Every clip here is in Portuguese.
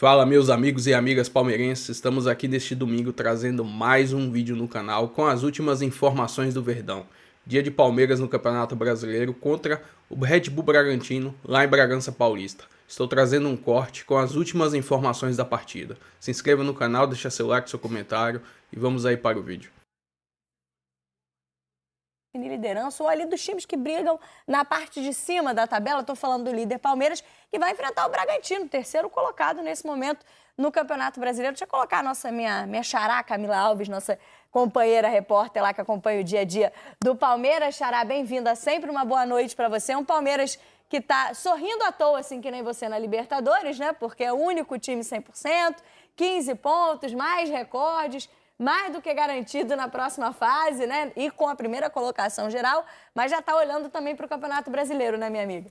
Fala, meus amigos e amigas palmeirenses, estamos aqui neste domingo trazendo mais um vídeo no canal com as últimas informações do Verdão. Dia de Palmeiras no Campeonato Brasileiro contra o Red Bull Bragantino, lá em Bragança Paulista. Estou trazendo um corte com as últimas informações da partida. Se inscreva no canal, deixa seu like, seu comentário e vamos aí para o vídeo. Liderança ou ali dos times que brigam na parte de cima da tabela. Estou falando do líder Palmeiras, que vai enfrentar o Bragantino, terceiro colocado nesse momento no Campeonato Brasileiro. Deixa eu colocar minha xará, Camila Alves, nossa companheira repórter lá que acompanha o dia a dia do Palmeiras. Xará, bem-vinda sempre, uma boa noite para você. Um Palmeiras que está sorrindo à toa, assim que nem você na Libertadores, né? Porque é o único time 100%, 15 pontos, mais recordes, mais do que garantido na próxima fase, né? E com a primeira colocação geral, mas já está olhando também para o Campeonato Brasileiro, né, minha amiga?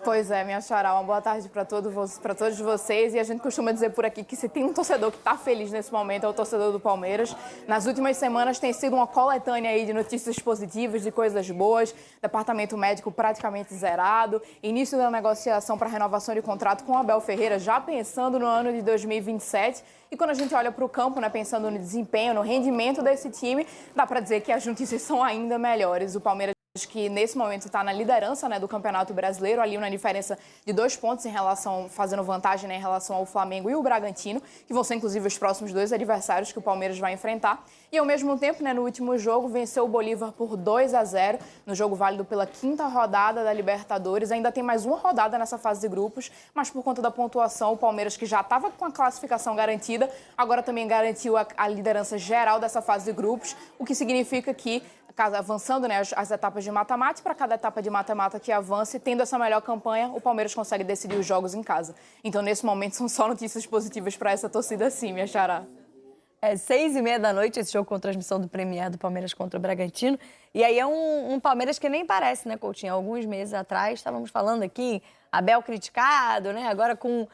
Pois é, minha xará, uma boa tarde para todos vocês. E a gente costuma dizer por aqui que se tem um torcedor que está feliz nesse momento, é o torcedor do Palmeiras. Nas últimas semanas tem sido uma coletânea aí de notícias positivas, de coisas boas, departamento médico praticamente zerado, início da negociação para renovação de contrato com o Abel Ferreira, já pensando no ano de 2027. E quando a gente olha para o campo, né, pensando no desempenho, no rendimento desse time, dá para dizer que as notícias são ainda melhores. O Palmeiras, que nesse momento está na liderança, né, do Campeonato Brasileiro, ali uma diferença de 2 pontos fazendo vantagem, né, em relação ao Flamengo e o Bragantino, que vão ser inclusive os próximos 2 adversários que o Palmeiras vai enfrentar. E ao mesmo tempo, né, no último jogo, venceu o Bolívar por 2-0, no jogo válido pela 5ª rodada da Libertadores. Ainda tem mais uma rodada nessa fase de grupos, mas por conta da pontuação, o Palmeiras, que já estava com a classificação garantida, agora também garantiu a liderança geral dessa fase de grupos, o que significa que, avançando, né, as etapas de mata-mata, para cada etapa de mata-mata que avance, tendo essa melhor campanha, o Palmeiras consegue decidir os jogos em casa. Então, nesse momento, são só notícias positivas para essa torcida, sim, minha xará. É 6h30 da noite esse jogo com transmissão do Premier do Palmeiras contra o Bragantino. E aí é um Palmeiras que nem parece, né, Coutinho? Alguns meses atrás estávamos falando aqui, Abel criticado, né? Agora com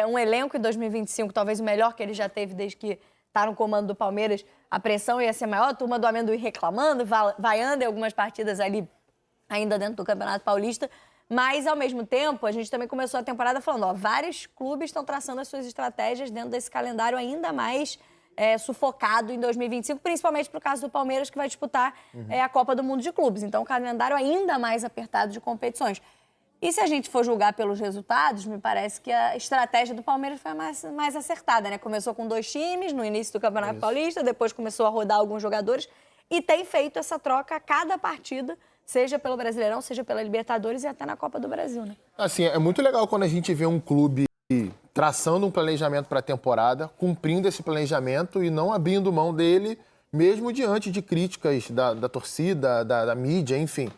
um elenco em 2025, talvez o melhor que ele já teve desde que está no comando do Palmeiras, a pressão ia ser maior, a turma do amendoim reclamando, vaiando em algumas partidas ali ainda dentro do Campeonato Paulista, mas ao mesmo tempo a gente também começou a temporada falando, ó, vários clubes estão traçando as suas estratégias dentro desse calendário ainda mais sufocado em 2025, principalmente pro caso do Palmeiras, que vai disputar a Copa do Mundo de Clubes, então um calendário ainda mais apertado de competições. E se a gente for julgar pelos resultados, me parece que a estratégia do Palmeiras foi mais acertada, né? Começou com 2 times no início do Campeonato Paulista, depois começou a rodar alguns jogadores e tem feito essa troca a cada partida, seja pelo Brasileirão, seja pela Libertadores e até na Copa do Brasil, né? Assim, é muito legal quando a gente vê um clube traçando um planejamento para a temporada, cumprindo esse planejamento e não abrindo mão dele, mesmo diante de críticas da torcida, da mídia, enfim.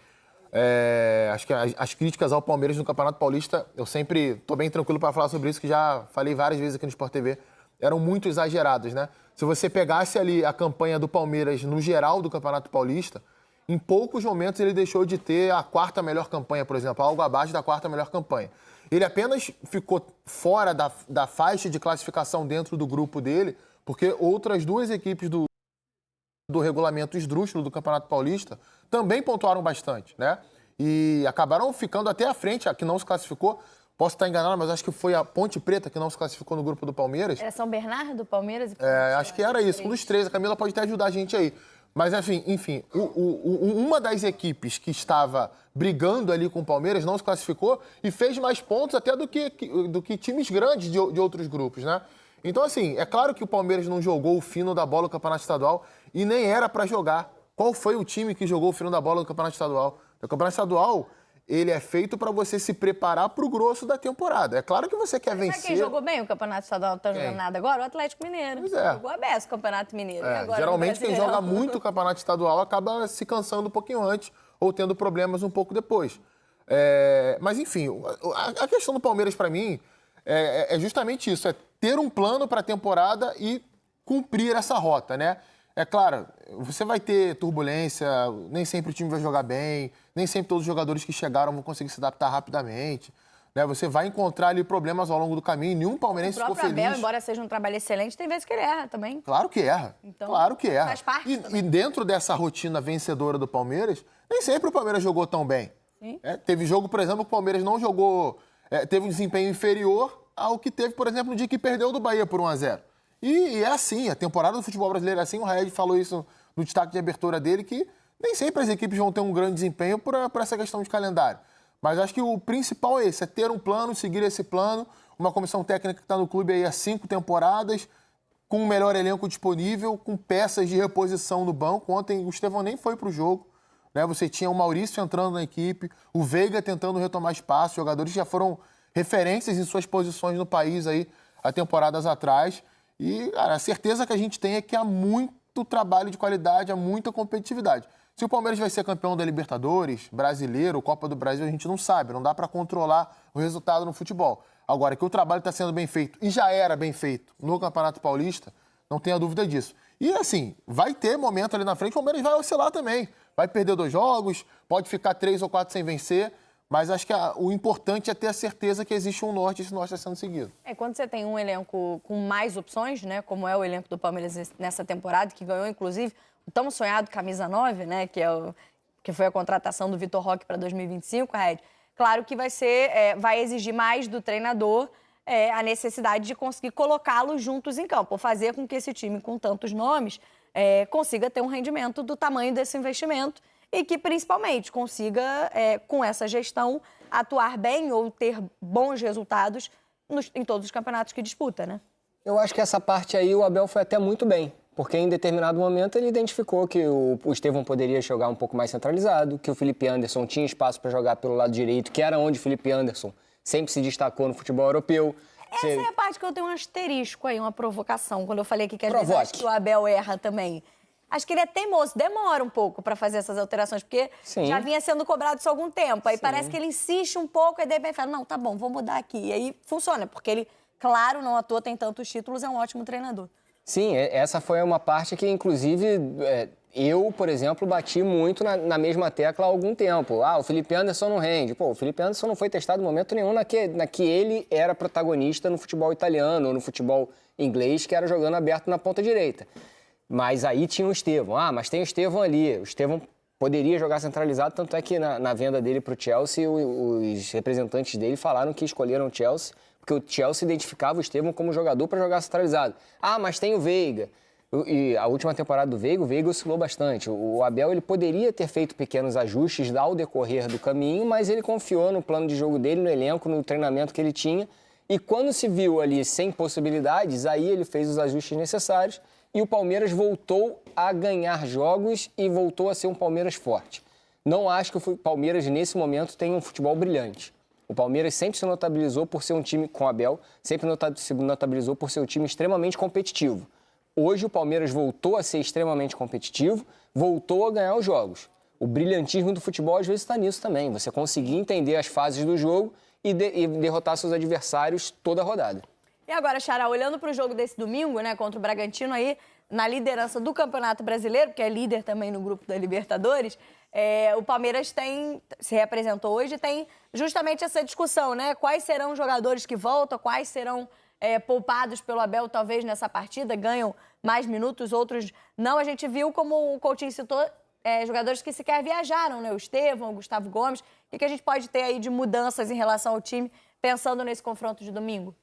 Acho que as críticas ao Palmeiras no Campeonato Paulista, eu sempre estou bem tranquilo para falar sobre isso, que já falei várias vezes aqui no Sport TV, eram muito exageradas, né? Se você pegasse ali a campanha do Palmeiras no geral do Campeonato Paulista, em poucos momentos ele deixou de ter a 4ª melhor campanha, por exemplo, algo abaixo da 4ª melhor campanha. Ele apenas ficou fora da faixa de classificação dentro do grupo dele, porque outras 2 equipes do regulamento esdrúxulo do Campeonato Paulista também pontuaram bastante, né? E acabaram ficando até à frente, a que não se classificou. Posso estar enganado, mas acho que foi a Ponte Preta que não se classificou no grupo do Palmeiras. Era São Bernardo, Palmeiras e acho que era isso, um dos 3. A Camila pode até ajudar a gente aí. Mas, enfim, uma das equipes que estava brigando ali com o Palmeiras não se classificou e fez mais pontos até do que times grandes de outros grupos, né? Então, assim, é claro que o Palmeiras não jogou o fino da bola no Campeonato Estadual e nem era para jogar. Qual foi o time que jogou o fino da bola no Campeonato Estadual? O Campeonato Estadual, ele é feito para você se preparar para o grosso da temporada. É claro que você quer vencer. Sabe quem jogou bem o Campeonato Estadual? Não tá jogando nada agora? O Atlético Mineiro. Pois é. Jogou a beça o Campeonato Mineiro. Agora, geralmente quem joga muito o Campeonato Estadual acaba se cansando um pouquinho antes ou tendo problemas um pouco depois. Mas, enfim, a questão do Palmeiras, para mim, é justamente isso. É ter um plano para a temporada e cumprir essa rota, né? É claro, você vai ter turbulência, nem sempre o time vai jogar bem, nem sempre todos os jogadores que chegaram vão conseguir se adaptar rapidamente, né? Você vai encontrar ali problemas ao longo do caminho, nenhum palmeirense ficou feliz. O próprio Abel, embora seja um trabalho excelente, tem vezes que ele erra também. Claro que erra, então, claro que erra. Faz parte e dentro dessa rotina vencedora do Palmeiras, nem sempre o Palmeiras jogou tão bem. Teve jogo, por exemplo, que o Palmeiras não jogou, teve um desempenho inferior, ao que teve, por exemplo, no dia que perdeu do Bahia por 1-0. E é assim, a temporada do futebol brasileiro é assim, o Raed falou isso no destaque de abertura dele, que nem sempre as equipes vão ter um grande desempenho por essa questão de calendário. Mas acho que o principal é esse, é ter um plano, seguir esse plano, uma comissão técnica que está no clube aí há 5 temporadas, com o melhor elenco disponível, com peças de reposição no banco. Ontem o Estevão nem foi para o jogo, né? Você tinha o Maurício entrando na equipe, o Veiga tentando retomar espaço, jogadores que já foram referências em suas posições no país aí há temporadas atrás. E, cara, a certeza que a gente tem é que há muito trabalho de qualidade, há muita competitividade. Se o Palmeiras vai ser campeão da Libertadores, Brasileiro, Copa do Brasil, a gente não sabe, não dá para controlar o resultado no futebol. Agora, que o trabalho está sendo bem feito, e já era bem feito no Campeonato Paulista, não tenha dúvida disso. E, assim, vai ter momento ali na frente, o Palmeiras vai oscilar também. Vai perder 2 jogos, pode ficar 3 ou 4 sem vencer, mas acho que o importante é ter a certeza que existe um norte e esse norte está sendo seguido. Quando você tem um elenco com mais opções, né, como é o elenco do Palmeiras nessa temporada, que ganhou, inclusive, o tão sonhado camisa 9, né, que foi a contratação do Vitor Roque para 2025, Red. Claro que vai exigir mais do treinador a necessidade de conseguir colocá-los juntos em campo, fazer com que esse time com tantos nomes consiga ter um rendimento do tamanho desse investimento e que, principalmente, consiga, com essa gestão, atuar bem ou ter bons resultados em todos os campeonatos que disputa, né? Eu acho que essa parte aí o Abel foi até muito bem, porque em determinado momento ele identificou que o Estevão poderia jogar um pouco mais centralizado, que o Felipe Anderson tinha espaço para jogar pelo lado direito, que era onde o Felipe Anderson sempre se destacou no futebol europeu. Essa é a parte que eu tenho um asterisco aí, uma provocação, quando eu falei aqui que às vezes acho que o Abel erra também. Acho que ele é teimoso, demora um pouco para fazer essas alterações, porque já vinha sendo cobrado isso há algum tempo. Aí parece que ele insiste um pouco e daí ele fala, não, tá bom, vou mudar aqui. E aí funciona, porque ele, claro, não à toa tem tantos títulos, é um ótimo treinador. Sim, essa foi uma parte que, inclusive, eu, por exemplo, bati muito na mesma tecla há algum tempo. O Felipe Anderson não rende. Pô, o Felipe Anderson não foi testado em momento nenhum na que ele era protagonista no futebol italiano ou no futebol inglês, que era jogando aberto na ponta direita. Mas aí tinha o Estevão. Mas tem o Estevão ali. O Estevão poderia jogar centralizado, tanto é que na venda dele para o Chelsea, os representantes dele falaram que escolheram o Chelsea, porque o Chelsea identificava o Estevão como jogador para jogar centralizado. Mas tem o Veiga. E a última temporada do Veiga, o Veiga oscilou bastante. O Abel ele poderia ter feito pequenos ajustes ao decorrer do caminho, mas ele confiou no plano de jogo dele, no elenco, no treinamento que ele tinha. E quando se viu ali sem possibilidades, aí ele fez os ajustes necessários e o Palmeiras voltou a ganhar jogos e voltou a ser um Palmeiras forte. Não acho que o Palmeiras, nesse momento, tenha um futebol brilhante. O Palmeiras sempre se notabilizou por ser um time com Abel, sempre se notabilizou por ser um time extremamente competitivo. Hoje o Palmeiras voltou a ser extremamente competitivo, voltou a ganhar os jogos. O brilhantismo do futebol às vezes está nisso também. Você conseguir entender as fases do jogo e derrotar seus adversários toda a rodada. E agora, Xará, olhando para o jogo desse domingo, né, contra o Bragantino aí, na liderança do Campeonato Brasileiro, que é líder também no grupo da Libertadores, o Palmeiras se representou hoje e tem justamente essa discussão, né? Quais serão os jogadores que voltam, quais serão poupados pelo Abel, talvez, nessa partida, ganham mais minutos, outros não. A gente viu, como o Coutinho citou, jogadores que sequer viajaram, né? O Estevão, o Gustavo Gomes. O que a gente pode ter aí de mudanças em relação ao time, pensando nesse confronto de domingo?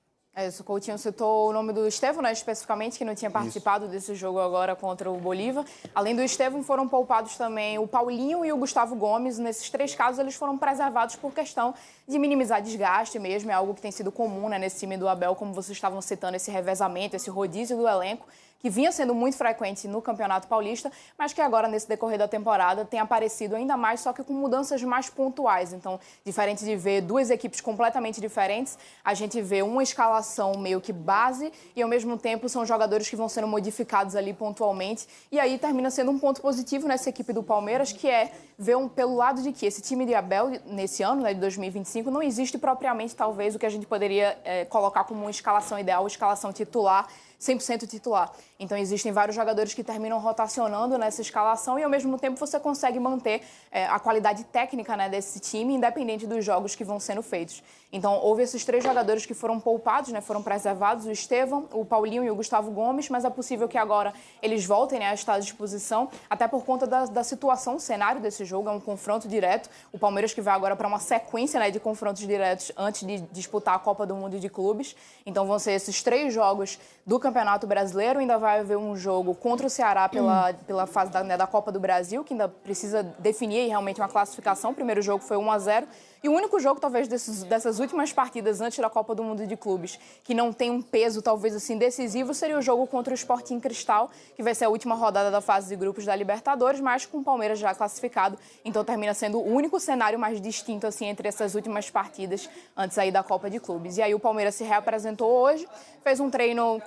O Coutinho citou o nome do Estevão, né, especificamente, que não tinha participado desse jogo agora contra o Bolívar. Além do Estevão, foram poupados também o Paulinho e o Gustavo Gomes. Nesses 3 casos, eles foram preservados por questão de minimizar desgaste mesmo. É algo que tem sido comum, né, nesse time do Abel, como vocês estavam citando, esse revezamento, esse rodízio do elenco, que vinha sendo muito frequente no Campeonato Paulista, mas que agora, nesse decorrer da temporada, tem aparecido ainda mais, só que com mudanças mais pontuais. Então, diferente de ver 2 equipes completamente diferentes, a gente vê uma escalação meio que base e, ao mesmo tempo, são jogadores que vão sendo modificados ali pontualmente. E aí termina sendo um ponto positivo nessa equipe do Palmeiras, que é ver pelo lado de que esse time de Abel, nesse ano, né, de 2025, não existe propriamente, talvez, o que a gente poderia colocar como uma escalação ideal, escalação titular, 100% titular. Então, existem vários jogadores que terminam rotacionando nessa escalação e, ao mesmo tempo, você consegue manter a qualidade técnica, né, desse time, independente dos jogos que vão sendo feitos. Então, houve esses 3 jogadores que foram poupados, né, foram preservados, o Estevão, o Paulinho e o Gustavo Gomes, mas é possível que agora eles voltem, né, a estar à disposição, até por conta da situação, o cenário desse jogo, é um confronto direto. O Palmeiras que vai agora para uma sequência, né, de confrontos diretos antes de disputar a Copa do Mundo de Clubes. Então, vão ser esses 3 jogos do Campeonato Brasileiro. Ainda vai haver um jogo contra o Ceará pela fase da Copa do Brasil, que ainda precisa definir realmente uma classificação. O primeiro jogo foi 1-0. E o único jogo, talvez, dessas últimas partidas antes da Copa do Mundo de Clubes, que não tem um peso, talvez, assim, decisivo, seria o jogo contra o Sporting Cristal, que vai ser a última rodada da fase de grupos da Libertadores, mas com o Palmeiras já classificado. Então, termina sendo o único cenário mais distinto, assim, entre essas últimas partidas antes aí da Copa de Clubes. E aí o Palmeiras se reapresentou hoje, fez um treino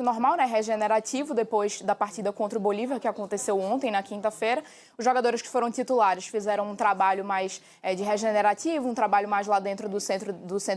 normal, né, regenerativo, depois da partida contra o Bolívar, que aconteceu ontem, na quinta-feira. Os jogadores que foram titulares fizeram um trabalho mais de regenerativo, um trabalho mais lá dentro do centro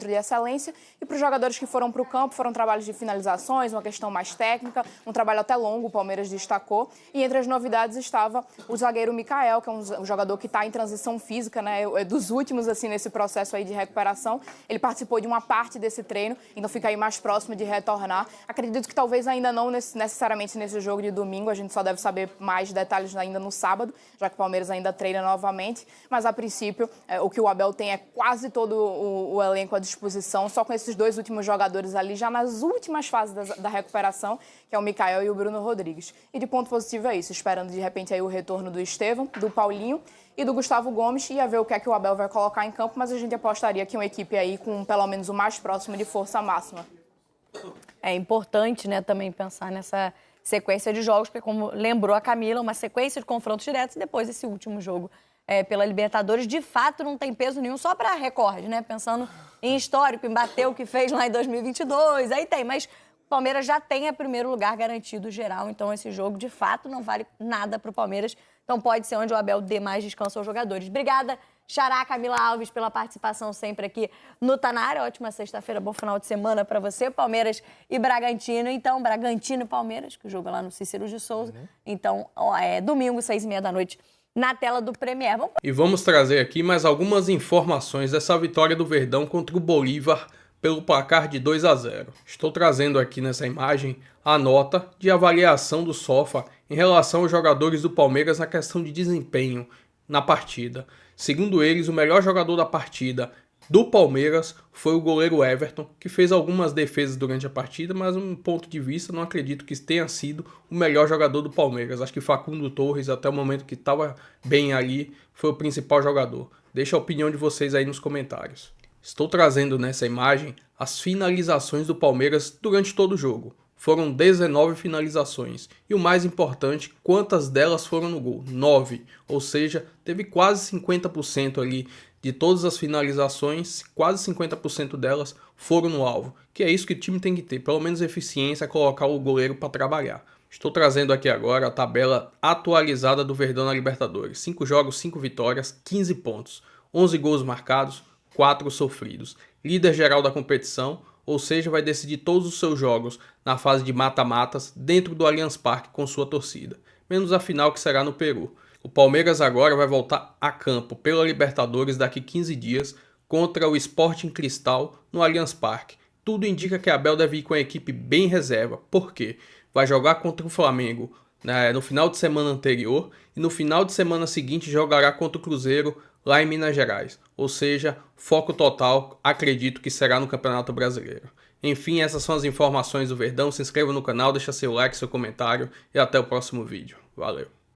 de excelência. E para os jogadores que foram para o campo, foram trabalhos de finalizações, uma questão mais técnica, um trabalho até longo, o Palmeiras destacou. E entre as novidades estava o zagueiro Mikael, que é um jogador que está em transição física, né, é dos últimos assim nesse processo aí de recuperação. Ele participou de uma parte desse treino, então fica aí mais próximo de retornar. Acredito que talvez ainda não necessariamente nesse jogo de domingo, a gente só deve saber mais detalhes ainda no sábado, já que o Palmeiras ainda treina novamente, mas a princípio o que o Abel tem é quase todo o elenco à disposição, só com esses 2 últimos jogadores ali, já nas últimas fases da recuperação, que é o Mikael e o Bruno Rodrigues. E de ponto positivo é isso, esperando de repente aí o retorno do Estevão, do Paulinho e do Gustavo Gomes, e a ver o que é que o Abel vai colocar em campo, mas a gente apostaria que uma equipe aí com pelo menos o mais próximo de força máxima. É importante, né, também pensar nessa sequência de jogos, porque como lembrou a Camila, uma sequência de confrontos diretos e depois esse último jogo pela Libertadores, de fato não tem peso nenhum, só para recorde, né? Pensando em histórico, em bater o que fez lá em 2022, aí tem, mas o Palmeiras já tem a primeiro lugar garantido geral, então esse jogo de fato não vale nada para o Palmeiras, então pode ser onde o Abel dê mais descanso aos jogadores. Obrigada, Xará, Camila Alves, pela participação sempre aqui no Tá Na Área. Ótima sexta-feira, bom final de semana para você, Palmeiras e Bragantino. Então, Bragantino e Palmeiras, que o jogo é lá no Cícero de Souza. Então, domingo, 6h30 da noite, na tela do Premier. E vamos trazer aqui mais algumas informações dessa vitória do Verdão contra o Bolívar pelo placar de 2-0. Estou trazendo aqui nessa imagem a nota de avaliação do Sofa em relação aos jogadores do Palmeiras na questão de desempenho na partida. Segundo eles, o melhor jogador da partida do Palmeiras foi o goleiro Everton, que fez algumas defesas durante a partida, mas um ponto de vista, não acredito que tenha sido o melhor jogador do Palmeiras. Acho que Facundo Torres, até o momento que estava bem ali, foi o principal jogador. Deixa a opinião de vocês aí nos comentários. Estou trazendo nessa imagem as finalizações do Palmeiras durante todo o jogo. Foram 19 finalizações. E o mais importante, quantas delas foram no gol? 9. Ou seja, teve quase 50% ali de todas as finalizações, quase 50% delas foram no alvo. Que é isso que o time tem que ter, pelo menos eficiência, colocar o goleiro para trabalhar. Estou trazendo aqui agora a tabela atualizada do Verdão na Libertadores. 5 jogos, 5 vitórias, 15 pontos. 11 gols marcados, 4 sofridos. Líder geral da competição, ou seja, vai decidir todos os seus jogos na fase de mata-matas dentro do Allianz Parque com sua torcida, menos a final que será no Peru. O Palmeiras agora vai voltar a campo pela Libertadores daqui 15 dias contra o Sporting Cristal no Allianz Parque. Tudo indica que Abel deve ir com a equipe bem reserva, porque vai jogar contra o Flamengo no final de semana anterior e no final de semana seguinte jogará contra o Cruzeiro lá em Minas Gerais. Ou seja, foco total, acredito que será no Campeonato Brasileiro. Enfim, essas são as informações do Verdão. Se inscreva no canal, deixa seu like, seu comentário e até o próximo vídeo. Valeu!